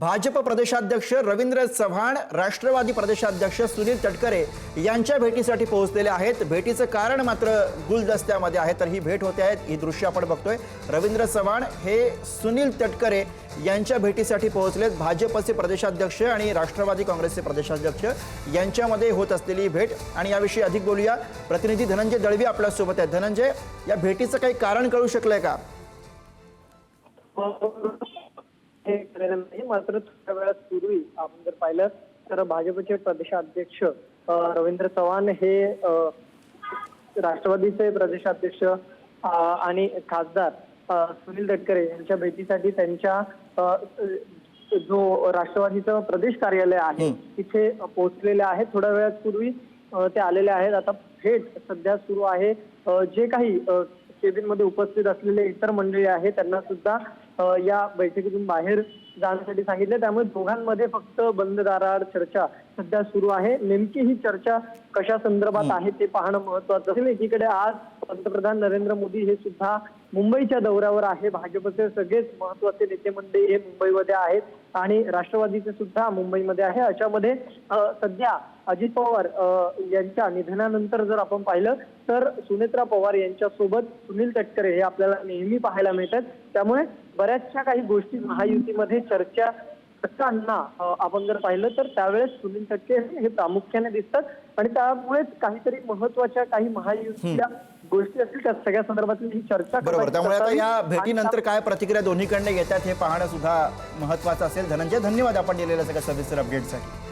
भाजप प्रदेशाध्यक्ष रवींद्र चव्हाण, राष्ट्रवादी प्रदेशाध्यक्ष सुनील तटकरे यांच्या भेटीसाठी पोहोचलेले आहेत। भेटीचं कारण मात्र गुलदस्त्यामध्ये आहे। तर ही भेट होते आहे, ही दृश्य आपण बघतोय। रवींद्र चव्हाण हे सुनील तटकरे यांच्या भेटीसाठी पोहोचलेत। भाजपचे प्रदेशाध्यक्ष आणि राष्ट्रवादी काँग्रेसचे प्रदेशाध्यक्ष यांच्यामध्ये होत असलेली भेट आणि याविषयी अधिक बोलूया। प्रतिनिधी धनंजय दळवी आपल्या सोबत आहेत। धनंजय, या भेटीचं काही कारण कळू शकलंय का? मात्र थोड्या वेळापूर्वी आपण जर पाहिलं तर भाजपचे प्रदेशाध्यक्ष रवींद्र चव्हाण हे राष्ट्रवादीचे प्रदेशाध्यक्ष आणि खासदार सुनील तटकरे यांच्या भेटीसाठी त्यांच्या जो राष्ट्रवादीचं प्रदेश कार्यालय आहे तिथे पोहोचलेले आहेत। थोड्या वेळापूर्वी ते आलेले आहेत। आता भेट सध्या सुरू आहे। जे काही केबिनमध्ये उपस्थित असलेले इतर मंडळी आहेत त्यांना सुद्धा या बैठकीतून बाहेर जाण्यासाठी सांगितले। त्यामुळे दोघांमध्ये फक्त बंद दाराआड चर्चा सध्या सुरू आहे। नेमकी ही चर्चा कशा संदर्भात आहे ते पाहणं महत्त्वाचं असेल। एकीकडे आज पंतप्रधान नरेंद्र मोदी हे सुद्धा मुंबईच्या दौऱ्यावर आहे। भाजपचे सगळेच महत्त्वाचे नेते मंडळी हे मुंबईमध्ये आहेत आणि राष्ट्रवादीचे सुद्धा मुंबईमध्ये आहे। अशामध्ये सध्या अजित पवार यांच्या निधनानंतर जर आपण पाहिलं तर सुनेत्रा पवार यांच्यासोबत सुनील तटकरे हे आपल्याला नेहमी पाहायला मिळतात। त्यामुळे बऱ्याचशा काही गोष्टी महायुतीमध्ये चर्चा करताना आपण जर पाहिलं तर त्यावेळेस सुनील तटकरे हे प्रामुख्याने दिसतात आणि त्यामुळेच काहीतरी महत्त्वाच्या काही महायुतीच्या गोष्टी असतील त्या सगळ्या संदर्भातली ही चर्चा बरोबर। त्यामुळे आता या भेटीनंतर काय प्रतिक्रिया दोन्हीकडे येतात हे पाहणं सुद्धा महत्त्वाचं असेल। धनंजय, धन्यवाद आपण दिलेल्या सगळ्या सविस्तर अपडेटसाठी।